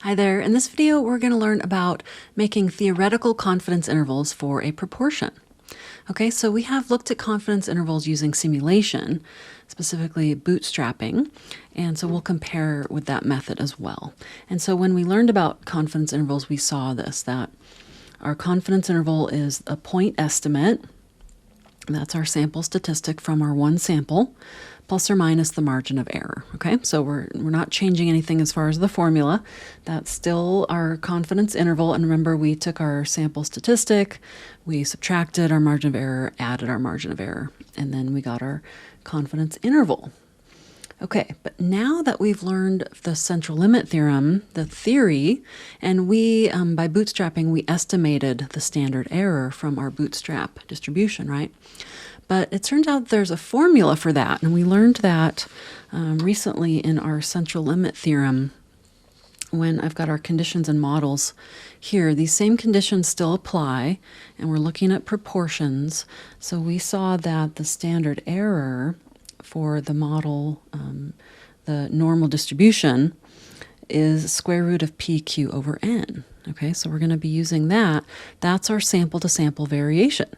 Hi there. In this video, we're going to learn about making theoretical confidence intervals for a proportion. Okay, so we have looked at confidence intervals using simulation, specifically bootstrapping, and so we'll compare with that method as well. And so when we learned about confidence intervals, we saw this, that our confidence interval is a point estimate. That's our sample statistic from our one sample, plus or minus the margin of error. Okay, so we're not changing anything as far as the formula. That's still our confidence interval. And remember, we took our sample statistic, we subtracted our margin of error, added our margin of error, and then we got our confidence interval. Okay, but now that we've learned the central limit theorem, the theory, and we, by bootstrapping, we estimated the standard error from our bootstrap distribution, right? But it turns out there's a formula for that, and we learned that recently in our central limit theorem when I've got our conditions and models here. These same conditions still apply, and we're looking at proportions. So we saw that the standard error for the model, the normal distribution, is square root of PQ over N. Okay, so we're going to be using that. That's our sample-to-sample variation.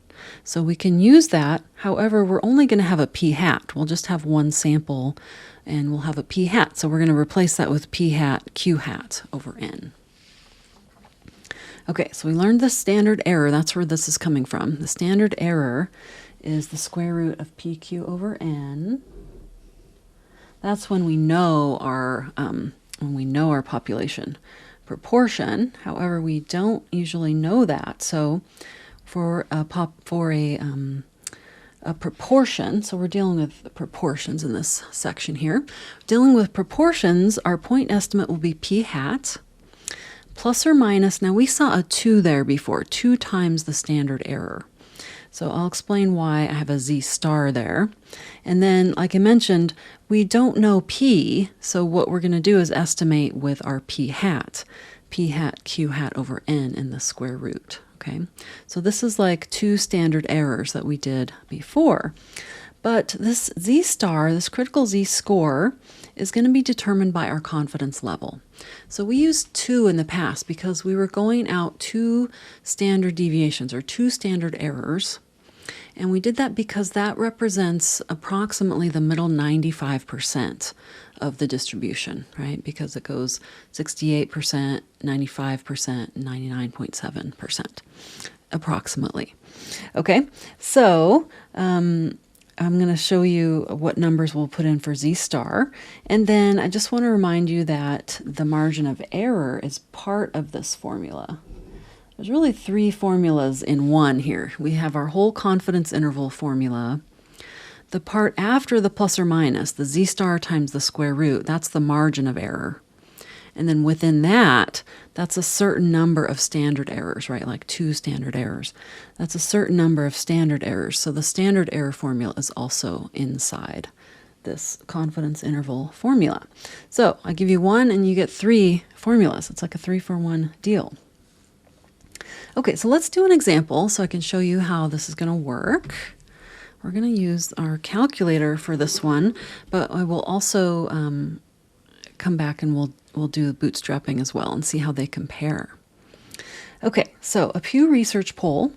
So we can use that. However, we're only going to have a p hat. We'll just have one sample, and we'll have a p hat. So we're going to replace that with p hat q hat over N. Okay, so we learned the standard error. That's where this is coming from. The standard error is the square root of PQ over N. That's when we know our population proportion. However, we don't usually know that. So for a proportion, so we're dealing with proportions in this section here. Dealing with proportions, our point estimate will be p hat plus or minus. Now we saw a 2 there before, 2 times the standard error. So I'll explain why I have a z star there. And then, like I mentioned, we don't know p, so what we're going to do is estimate with our p hat q hat over N in the square root. Okay, so this is like 2 standard errors that we did before. But this z star, this critical z score, is going to be determined by our confidence level. So we used 2 in the past because we were going out 2 standard deviations or 2 standard errors. And we did that because that represents approximately the middle 95% of the distribution, right? Because it goes 68%, 95%, 99.7%, approximately. Okay, so I'm going to show you what numbers we'll put in for z star. And then I just want to remind you that the margin of error is part of this formula. There's really 3 formulas in one here. We have our whole confidence interval formula. The part after the plus or minus, the z star times the square root, that's the margin of error. And then within that, that's a certain number of standard errors, right? Like 2 standard errors. That's a certain number of standard errors. So the standard error formula is also inside this confidence interval formula. So I give you 1 and you get 3 formulas. It's like a 3-for-1 deal. Okay, so let's do an example so I can show you how this is going to work. We're going to use our calculator for this one, but I will also come back and we'll do bootstrapping as well and see how they compare. Okay, so a Pew Research poll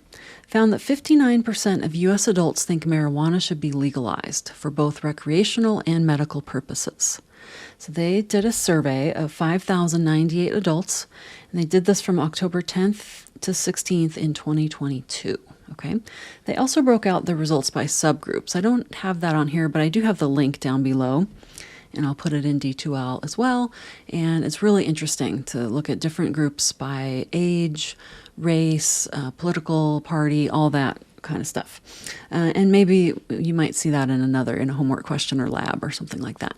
found that 59% of U.S. adults think marijuana should be legalized for both recreational and medical purposes. So they did a survey of 5,098 adults, and they did this from October 10th to 16th in 2022. Okay. They also broke out the results by subgroups. I don't have that on here, but I do have the link down below, and I'll put it in D2L as well. And it's really interesting to look at different groups by age, race, political party, all that kind of stuff. And maybe you might see that in a homework question or lab or something like that.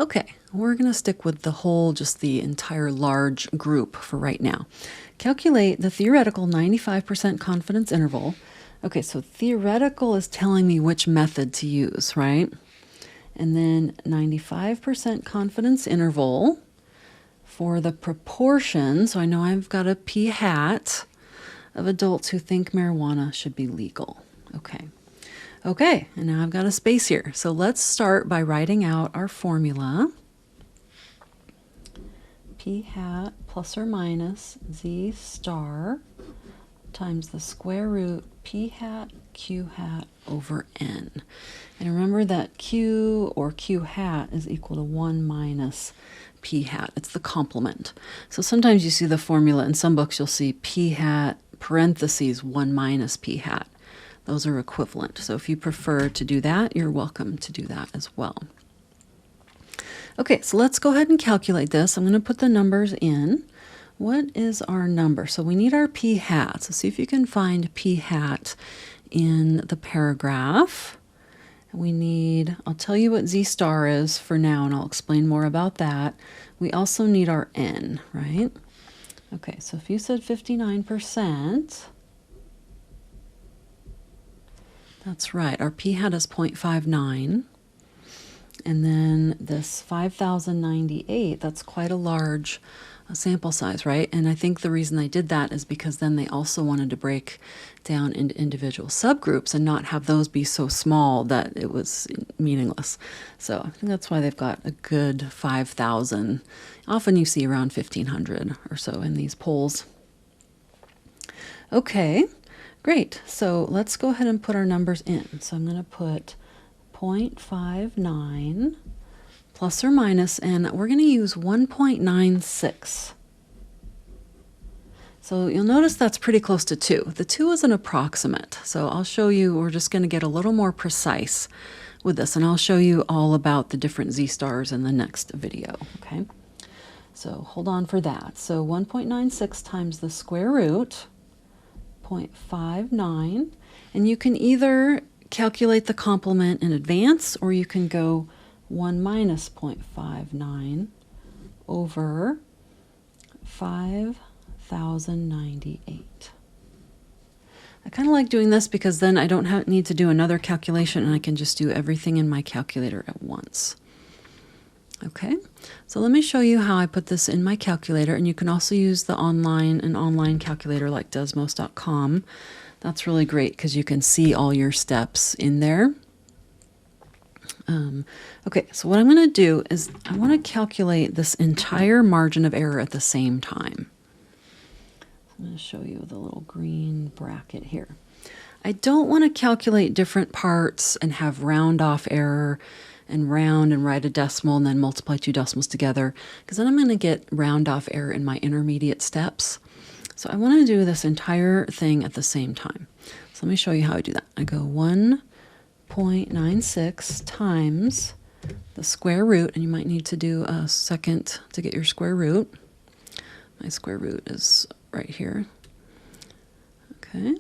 Okay, we're going to stick with just the entire large group for right now. Calculate the theoretical 95% confidence interval. Okay, so theoretical is telling me which method to use, right? And then 95% confidence interval for the proportion. So I know I've got a p hat of adults who think marijuana should be legal. Okay. Okay, and now I've got a space here. So let's start by writing out our formula. p hat plus or minus z star times the square root p hat q hat over n. And remember that q or q hat is equal to 1 minus p hat. It's the complement. So sometimes you see the formula in some books, you'll see p hat parentheses 1 minus p hat. Those are equivalent. So if you prefer to do that, you're welcome to do that as well. Okay, so let's go ahead and calculate this. I'm going to put the numbers in. What is our number? So we need our p hat. So see if you can find p hat in the paragraph. We need, I'll tell you what z star is for now, and I'll explain more about that. We also need our n, right? Okay, so if you said 59%, that's right. Our p hat is 0.59. And then this 5,098, that's quite a large sample size, right? And I think the reason they did that is because then they also wanted to break down into individual subgroups and not have those be so small that it was meaningless. So I think that's why they've got a good 5,000. Often you see around 1,500 or so in these polls. Okay, great. So let's go ahead and put our numbers in. So I'm going to put 0.59 plus or minus, and we're going to use 1.96. So you'll notice that's pretty close to 2. The 2 is an approximate, so I'll show you, we're just going to get a little more precise with this, and I'll show you all about the different z-stars in the next video, okay? So hold on for that. So 1.96 times the square root, 0.59, and you can either calculate the complement in advance, or you can go 1 minus 0.59 over 5,098. I kind of like doing this because then I don't need to do another calculation, and I can just do everything in my calculator at once. Okay, so let me show you how I put this in my calculator, and you can also use the online calculator like Desmos.com. That's really great because you can see all your steps in there. Okay, so what I'm going to do is I want to calculate this entire margin of error at the same time. I'm going to show you the little green bracket here. I don't want to calculate different parts and have round off error and round and write a decimal and then multiply 2 decimals together, because then I'm going to get round off error in my intermediate steps. So I want to do this entire thing at the same time. So let me show you how I do that. I go 1.96 times the square root, and you might need to do a second to get your square root. My square root is right here. Okay.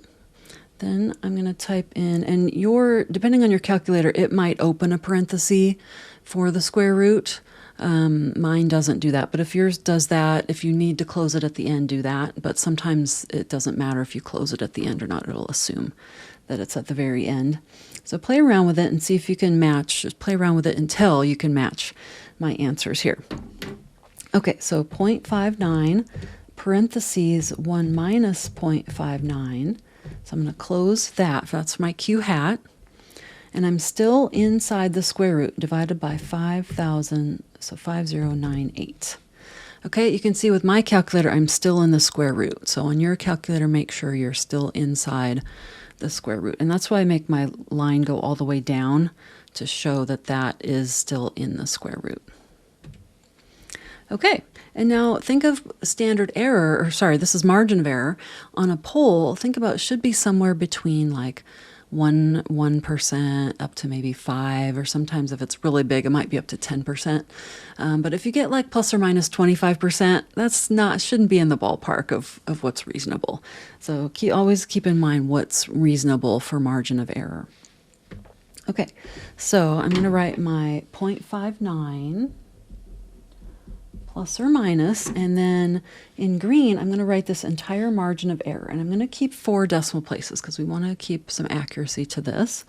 Then I'm going to type in, and depending on your calculator, it might open a parenthesis for the square root. Mine doesn't do that, but if yours does that, if you need to close it at the end, do that. But sometimes it doesn't matter if you close it at the end or not. It'll assume that it's at the very end. So play around with it and see if you can match. Just play around with it until you can match my answers here. Okay, so 0.59 parentheses 1 minus 0.59. So I'm going to close that. That's my Q hat. And I'm still inside the square root divided by 5,000, so 5098. Okay, you can see with my calculator, I'm still in the square root. So on your calculator, make sure you're still inside the square root. And that's why I make my line go all the way down to show that that is still in the square root. Okay, and now think of standard error, or sorry, this is margin of error. On a poll, think about it should be somewhere between like 1% up to maybe 5%, or sometimes if it's really big, it might be up to 10%. But if you get like plus or minus 25%, shouldn't be in the ballpark of what's reasonable. So always keep in mind what's reasonable for margin of error. Okay, so I'm going to write my 0.59 plus or minus, and then in green, I'm going to write this entire margin of error, and I'm going to keep 4 decimal places because we want to keep some accuracy to this.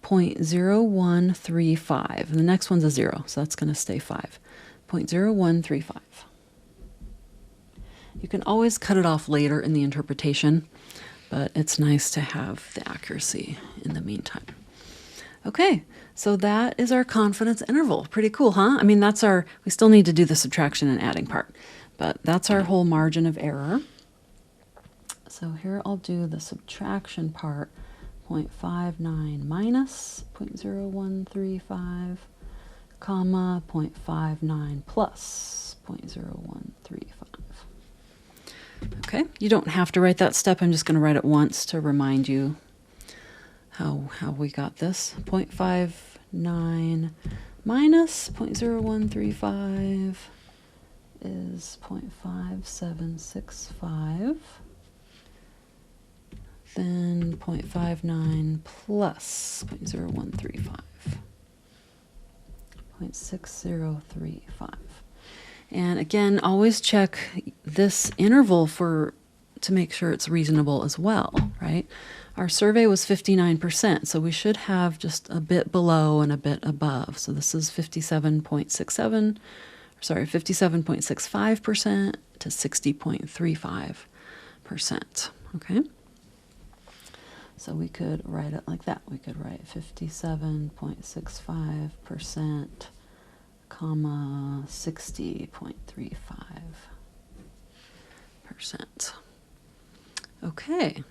0.0135, and the next one's a 0, so that's going to stay 5. 0.0135. You can always cut it off later in the interpretation, but it's nice to have the accuracy in the meantime. Okay, so that is our confidence interval. Pretty cool, huh? I mean, we still need to do the subtraction and adding part, but that's our whole margin of error. So here I'll do the subtraction part, 0.59 minus 0.0135, comma, 0.59 plus 0.0135. Okay, you don't have to write that step. I'm just going to write it once to remind you how we got this. 0.59 minus 0.0135 is 0.5765. Then 0.59 plus 0.0135. 0.6035. And again, always check this interval to make sure it's reasonable as well, right? Our survey was 59%, so we should have just a bit below and a bit above. So this is 57.65% to 60.35%, okay? So we could write it like that. We could write 57.65%, comma, 60.35%. Okay,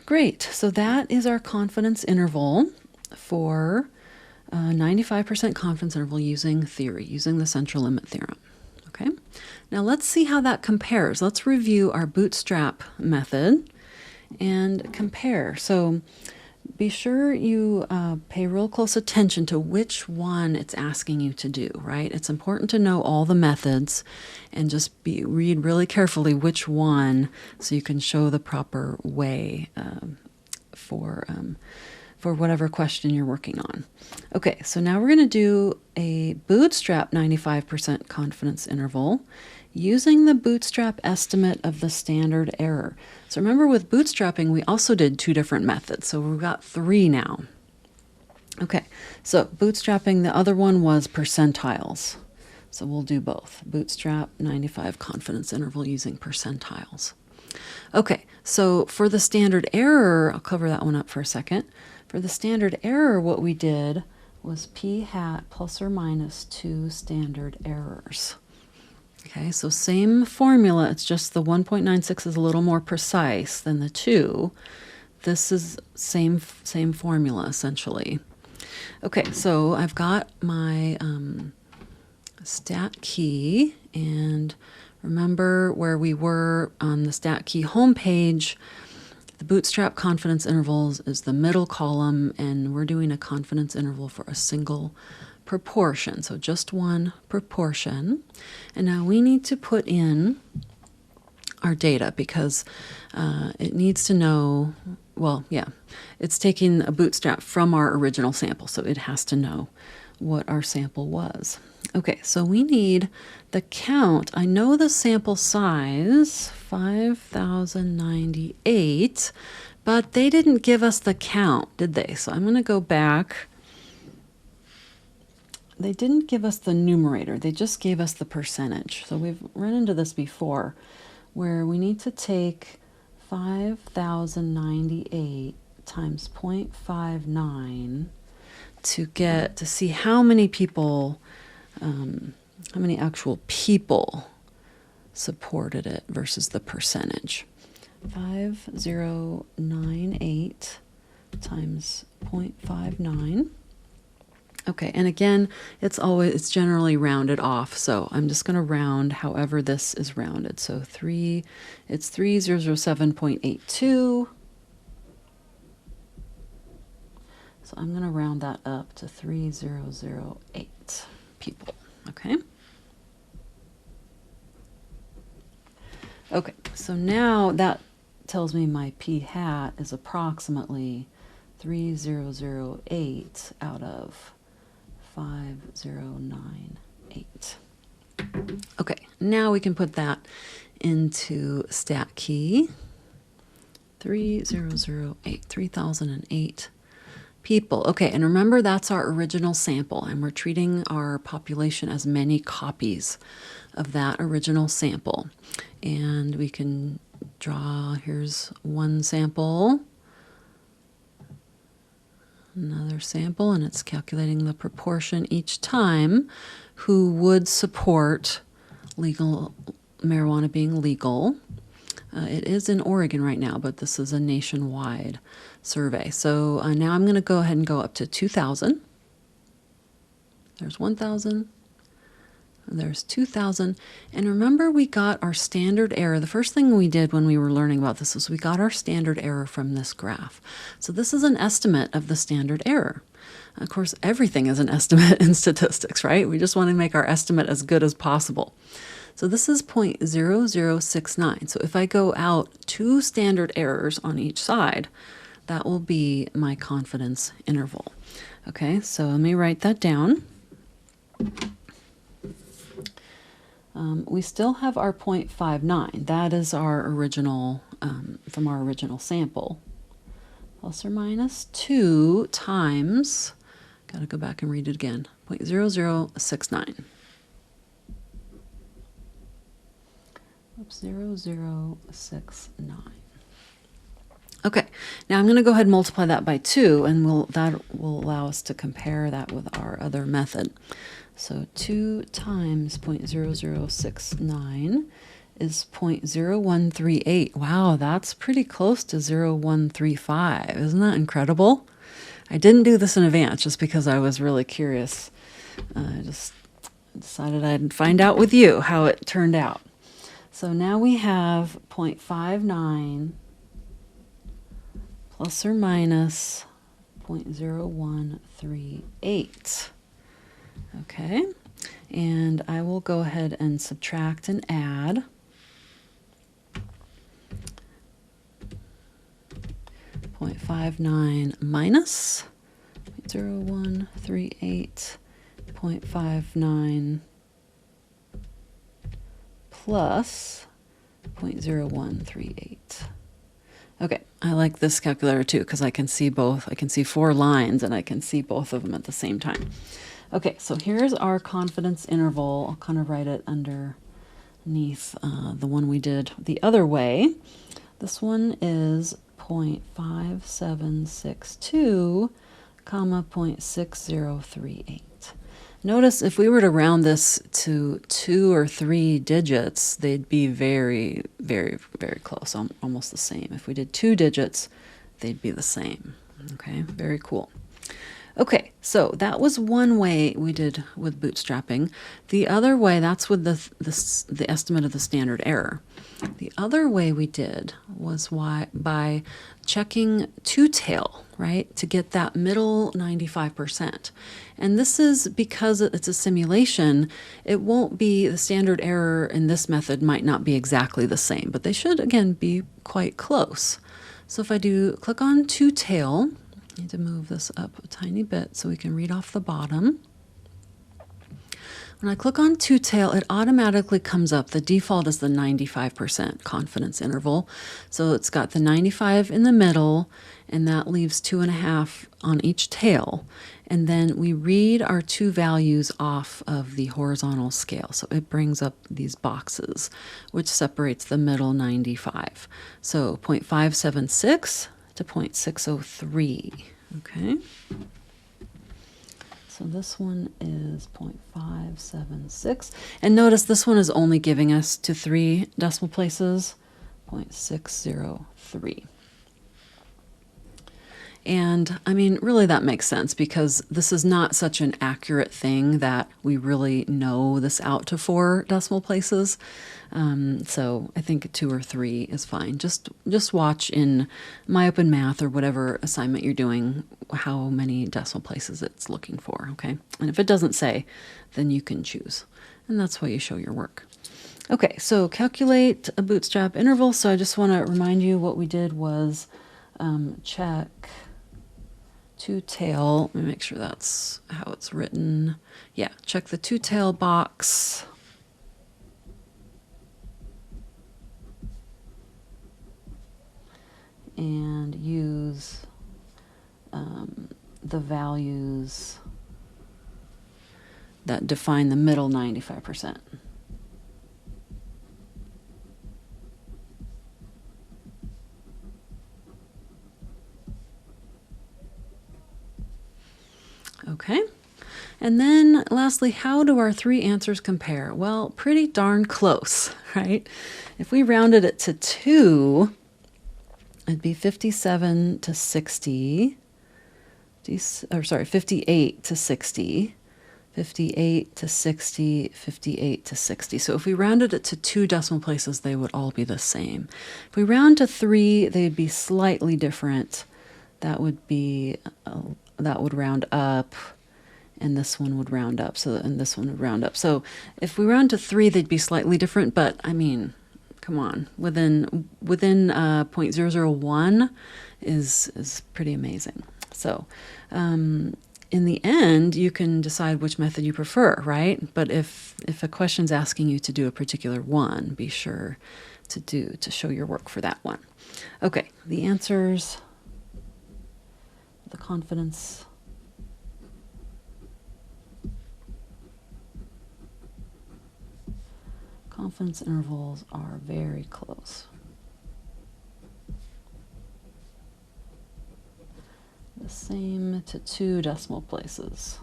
great. So that is our confidence interval for 95% confidence interval using theory, using the central limit theorem. Okay, now let's see how that compares. Let's review our bootstrap method and compare. So be sure you pay real close attention to which one it's asking you to do, right? It's important to know all the methods and just read really carefully which one so you can show the proper way for whatever question you're working on. Okay, so now we're going to do a bootstrap 95% confidence interval using the bootstrap estimate of the standard error. So remember, with bootstrapping, we also did 2 different methods. So we've got 3 now. Okay, so bootstrapping, the other one was percentiles. So we'll do both. Bootstrap 95 confidence interval using percentiles. Okay, so for the standard error, I'll cover that one up for a second. For the standard error, what we did was p hat plus or minus 2 standard errors. Okay, so same formula, it's just the 1.96 is a little more precise than the 2. This is same formula, essentially. Okay, so I've got my stat key, and remember where we were on the stat key homepage. The bootstrap confidence intervals is the middle column, and we're doing a confidence interval for a single proportion, so just one proportion. And now we need to put in our data because it needs to know, well, yeah, it's taking a bootstrap from our original sample, so it has to know what our sample was. Okay, so we need the count. I know the sample size, 5,098, but they didn't give us the count, did they? So I'm going to go back. They didn't give us the numerator. They just gave us the percentage. So we've run into this before, where we need to take 5,098 times 0.59 to see how many people, how many actual people supported it versus the percentage. 5098 times 0.59. Okay, and again, it's generally rounded off, so I'm just going to round however this is rounded. So it's 3007.82. So I'm going to round that up to 3008 people, okay? Okay, so now that tells me my p hat is approximately 3008 out of 5098. Okay, now we can put that into stat key. 3008 people. Okay, and remember that's our original sample, and we're treating our population as many copies of that original sample. And we can draw, here's one sample. Another sample, and it's calculating the proportion each time who would support legal marijuana being legal. It is in Oregon right now, but this is a nationwide survey. So now I'm going to go ahead and go up to 2,000. There's 1,000. There's 2,000. And remember, we got our standard error. The first thing we did when we were learning about this was we got our standard error from this graph. So this is an estimate of the standard error. Of course, everything is an estimate in statistics, right? We just want to make our estimate as good as possible. So this is 0.0069. So if I go out 2 standard errors on each side, that will be my confidence interval. Okay, so let me write that down. We still have our 0.59. That is our original, from our original sample. Plus or minus 2 times, got to go back and read it again, 0.0069. Oops, 0069. Okay, now I'm going to go ahead and multiply that by 2, and that will allow us to compare that with our other method. So 2 times 0.0069 is 0.0138. Wow, that's pretty close to 0.135. Isn't that incredible? I didn't do this in advance just because I was really curious. I just decided I'd find out with you how it turned out. So now we have 0.59 plus or minus 0.0138. Okay, and I will go ahead and subtract and add. 0.59 minus 0.0138, 0.59 plus 0.0138. Okay, I like this calculator too because I can see both. I can see 4 lines and I can see both of them at the same time. Okay, so here's our confidence interval. I'll kind of write it underneath the one we did the other way. This one is 0.5762, comma 0.6038. Notice if we were to round this to 2 or 3 digits, they'd be very, very, very close, almost the same. If we did 2 digits, they'd be the same. Okay, very cool. Okay, so that was one way we did with bootstrapping. The other way, that's with the estimate of the standard error. The other way we did was by checking two-tail, right, to get that middle 95%. And this is because it's a simulation, it won't be, the standard error in this method might not be exactly the same, but they should, again, be quite close. So if I do click on two-tail, I need to move this up a tiny bit so we can read off the bottom. When I click on two-tail, it automatically comes up. The default is the 95% confidence interval. So it's got the 95 in the middle, and that leaves 2.5 on each tail. And then we read our 2 values off of the horizontal scale. So it brings up these boxes, which separates the middle 95. So 0.576 to 0.603, okay? So this one is 0.576. And notice this one is only giving us to 3 decimal places, 0.603. And I mean, really that makes sense because this is not such an accurate thing that we really know this out to 4 decimal places. So I think 2 or 3 is fine. Just watch in My Open Math or whatever assignment you're doing how many decimal places it's looking for, okay? And if it doesn't say, then you can choose. And that's why you show your work. Okay, so calculate a bootstrap interval. So I just want to remind you what we did was check two-tail. Let me make sure that's how it's written. Yeah, check the two-tail box. And use the values that define the middle 95%. Okay. And then lastly, how do our three answers compare? Well, pretty darn close, right? If we rounded it to 2, it'd be 57 to 60, or sorry, 58 to 60, 58 to 60, 58 to 60. So if we rounded it to 2 decimal places, they would all be the same. If we round to 3, they'd be slightly different. That would be, that would round up, and this one would round up. So, and this one would round up. So if we round to 3, they'd be slightly different, but I mean, come on, within 0.001 is pretty amazing. So in the end, you can decide which method you prefer, right? But if a question's asking you to do a particular one, be sure to show your work for that one. Okay, the answers, the confidence intervals are very close. The same to 2 decimal places.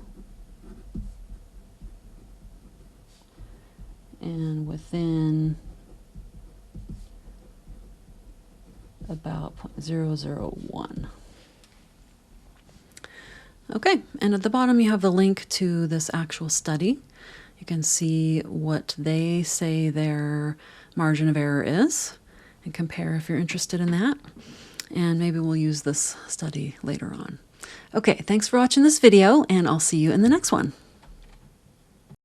And within about 0.001. Okay, and at the bottom you have the link to this actual study. You can see what they say their margin of error is and compare if you're interested in that. And maybe we'll use this study later on. Okay, thanks for watching this video, and I'll see you in the next one.